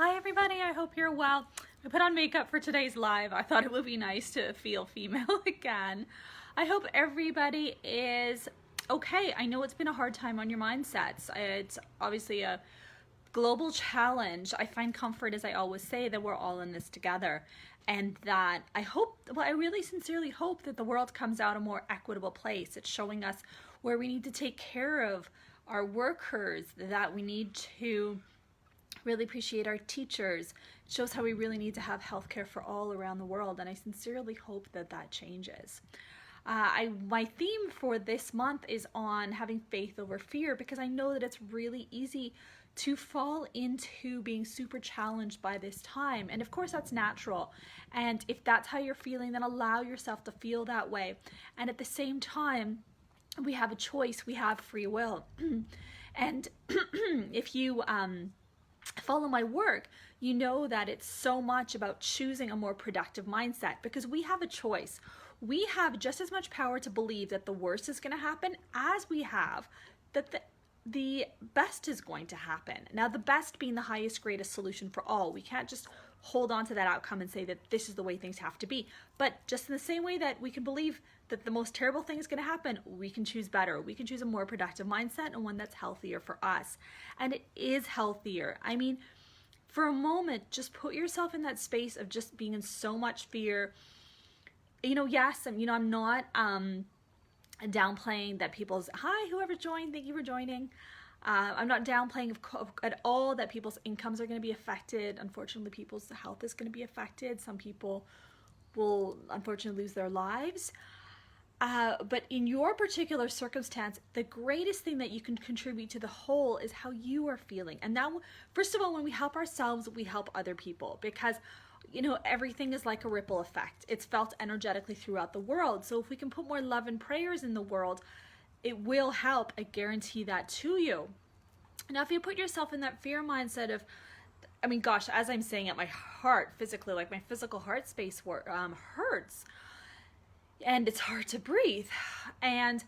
Hi everybody, I hope you're well. I put on makeup for today's live. I thought it would be nice to feel female again. I hope everybody is okay. I know it's been a hard time on your mindsets. It's obviously a global challenge. I find comfort, as I always say, that we're all in this together, and that I really sincerely hope that the world comes out a more equitable place. It's showing us where we need to take care of our workers, that we need to really appreciate our teachers. It shows how we really need to have healthcare for all around the world, and I sincerely hope that that changes. My theme for this month is on having faith over fear, because I know that it's really easy to fall into being super challenged by this time, and of course that's natural, and if that's how you're feeling, then allow yourself to feel that way. And at the same time, we have a choice, we have free will. And if you follow my work, you know that it's so much about choosing a more productive mindset, because we have a choice. We have just as much power to believe that the worst is going to happen as we have that the best is going to happen. Now, the best being the highest, greatest solution for all. We can't just hold on to that outcome and say that this is the way things have to be. But just in the same way that we can believe that the most terrible thing is going to happen, we can choose better. We can choose a more productive mindset, and one that's healthier for us. And it is healthier. I mean, for a moment, just put yourself in that space of just being in so much fear. Yes, I'm not downplaying that people's, hi, whoever joined, thank you for joining. I'm not downplaying at all that people's incomes are going to be affected. Unfortunately, people's health is going to be affected. Some people will unfortunately lose their lives. But in your particular circumstance, the greatest thing that you can contribute to the whole is how you are feeling. And now, first of all, when we help ourselves, we help other people, because everything is like a ripple effect. It's felt energetically throughout the world. So if we can put more love and prayers in the world, it will help. I guarantee that to you. Now, if you put yourself in that fear mindset of, as I'm saying it, my heart physically, like my physical heart space hurts, and it's hard to breathe. And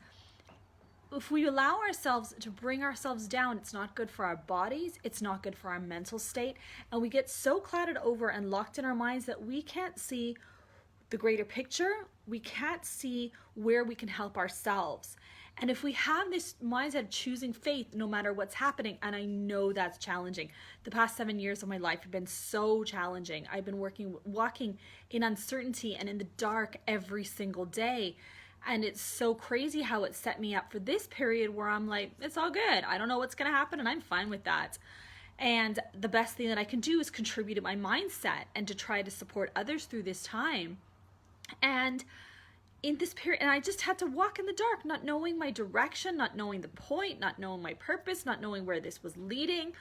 if we allow ourselves to bring ourselves down, it's not good for our bodies, it's not good for our mental state, and we get so clouded over and locked in our minds that we can't see the greater picture, we can't see where we can help ourselves. And if we have this mindset of choosing faith no matter what's happening, and I know that's challenging. The past 7 years of my life have been so challenging. I've been walking in uncertainty and in the dark every single day. And it's so crazy how it set me up for this period where I'm like, it's all good. I don't know what's going to happen, and I'm fine with that. And the best thing that I can do is contribute to my mindset and to try to support others through this time. And in this period, and I just had to walk in the dark, not knowing my direction, not knowing the point, not knowing my purpose, not knowing where this was leading.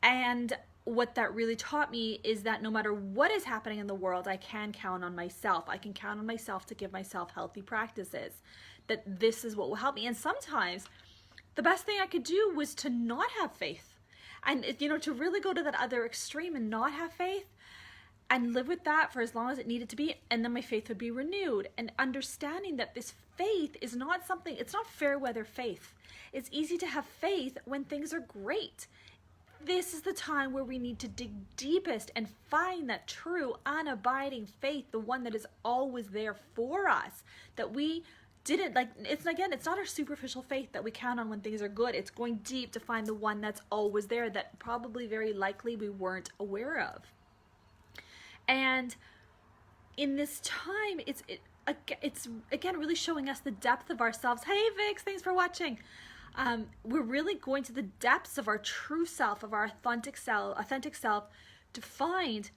And what that really taught me is that no matter what is happening in the world, I can count on myself. I can count on myself to give myself healthy practices, that this is what will help me. And sometimes the best thing I could do was to not have faith, and to really go to that other extreme and not have faith, and live with that for as long as it needed to be, and then my faith would be renewed. And understanding that this faith is not something, it's not fair weather faith. It's easy to have faith when things are great. This is the time where we need to dig deepest and find that true, unabiding faith, the one that is always there for us, that we didn't, it's not our superficial faith that we count on when things are good. It's going deep to find the one that's always there, that probably very likely we weren't aware of. And in this time, it's again really showing us the depth of ourselves. Hey Vix, thanks for watching. We're really going to the depths of our true self, of our authentic self, to find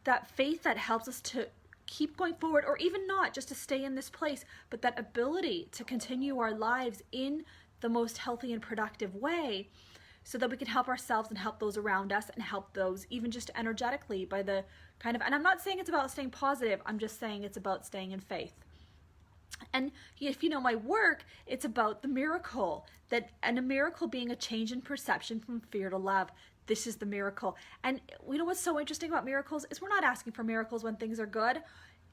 that faith that helps us to keep going forward, or even not just to stay in this place, but that ability to continue our lives in the most healthy and productive way, so that we can help ourselves and help those around us, and help those even just energetically by the kind of, and I'm not saying it's about staying positive, I'm just saying it's about staying in faith. And if you know my work, it's about the miracle, and a miracle being a change in perception from fear to love. This is the miracle. And what's so interesting about miracles is we're not asking for miracles when things are good.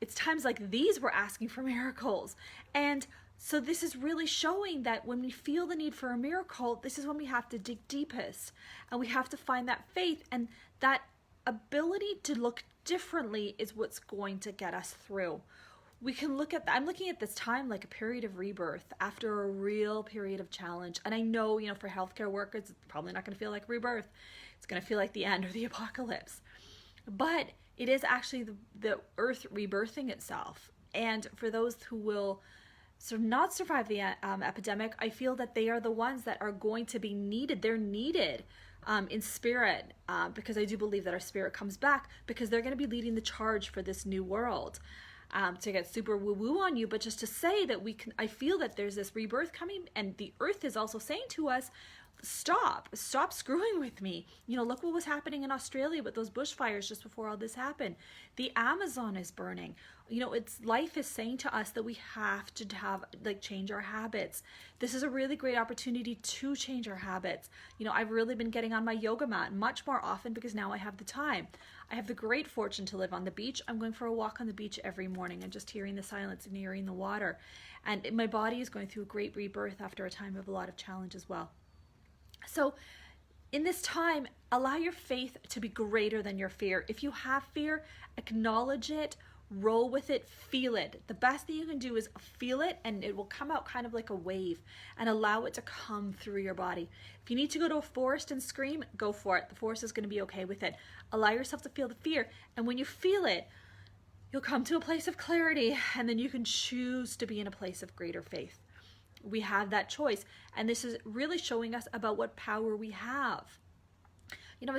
It's times like these we're asking for miracles. And So this is really showing that when we feel the need for a miracle, this is when we have to dig deepest, and we have to find that faith, and that ability to look differently is what's going to get us through. We can look at I'm looking at this time like a period of rebirth after a real period of challenge. And I know, for healthcare workers, it's probably not going to feel like rebirth. It's going to feel like the end or the apocalypse. But it is actually the earth rebirthing itself. And for those who will sort of not survive the epidemic, I feel that they are the ones that are going to be needed. They're needed in spirit, because I do believe that our spirit comes back, because they're going to be leading the charge for this new world. To get super woo-woo on you, but just to say that I feel that there's this rebirth coming, and the earth is also saying to us, stop screwing with me. Look what was happening in Australia with those bushfires just before all this happened. The Amazon is burning. Life is saying to us that we have to change our habits. This is a really great opportunity to change our habits. I've really been getting on my yoga mat much more often because now I have the time. I have the great fortune to live on the beach. I'm going for a walk on the beach every morning and just hearing the silence and hearing the water. And my body is going through a great rebirth after a time of a lot of challenge as well. So in this time, allow your faith to be greater than your fear. If you have fear, acknowledge it, roll with it, feel it. The best thing you can do is feel it, and it will come out kind of like a wave, and allow it to come through your body. If you need to go to a forest and scream, go for it. The forest is going to be okay with it. Allow yourself to feel the fear, and when you feel it, you'll come to a place of clarity, and then you can choose to be in a place of greater faith. We have that choice, and this is really showing us about what power we have. I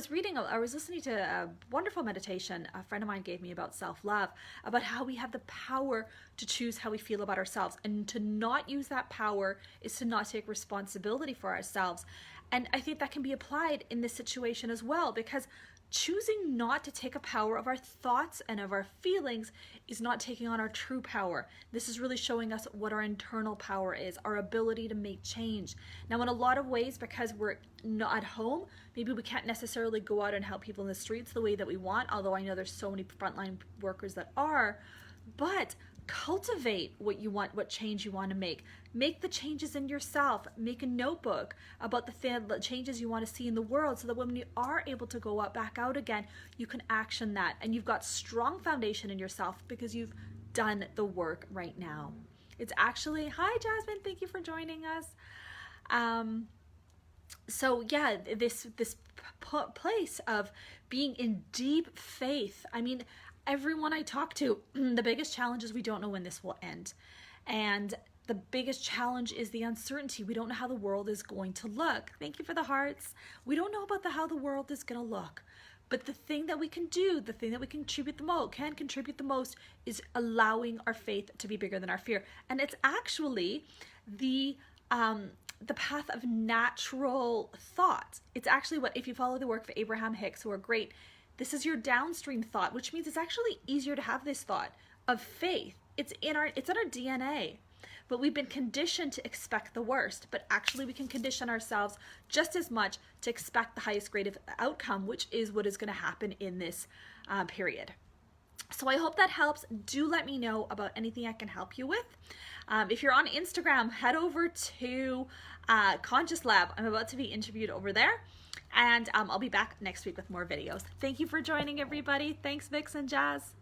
was listening to a wonderful meditation a friend of mine gave me about self-love, about how we have the power to choose how we feel about ourselves, and to not use that power is to not take responsibility for ourselves. And I think that can be applied in this situation as well, because choosing not to take a power of our thoughts and of our feelings is not taking on our true power. This is really showing us what our internal power is, our ability to make change. Now, in a lot of ways, because we're not at home, maybe we can't necessarily go out and help people in the streets the way that we want, although I know there's so many frontline workers that are, but cultivate what you want, what change you want to make. Make the changes in yourself. Make a notebook about the changes you want to see in the world, so that when you are able to go out, back out again, you can action that, and you've got strong foundation in yourself because you've done the work right now. It's actually, hi Jasmine, thank you for joining us. So yeah, this place of being in deep faith. I mean, everyone I talk to, the biggest challenge is we don't know when this will end. And the biggest challenge is the uncertainty. We don't know how the world is going to look. Thank you for the hearts. We don't know about how the world is going to look. But the thing that we can do, the thing that we can contribute the most is allowing our faith to be bigger than our fear. And it's actually the path of natural thought. It's actually what, if you follow the work of Abraham Hicks, who are great, this is your downstream thought, which means it's actually easier to have this thought of faith. It's in our DNA, but we've been conditioned to expect the worst, but actually we can condition ourselves just as much to expect the highest grade of outcome, which is what is going to happen in this period. So I hope that helps. Do let me know about anything I can help you with. If you're on Instagram, head over to Conscious Lab. I'm about to be interviewed over there. And I'll be back next week with more videos. Thank you for joining, everybody. Thanks, Vix and Jazz.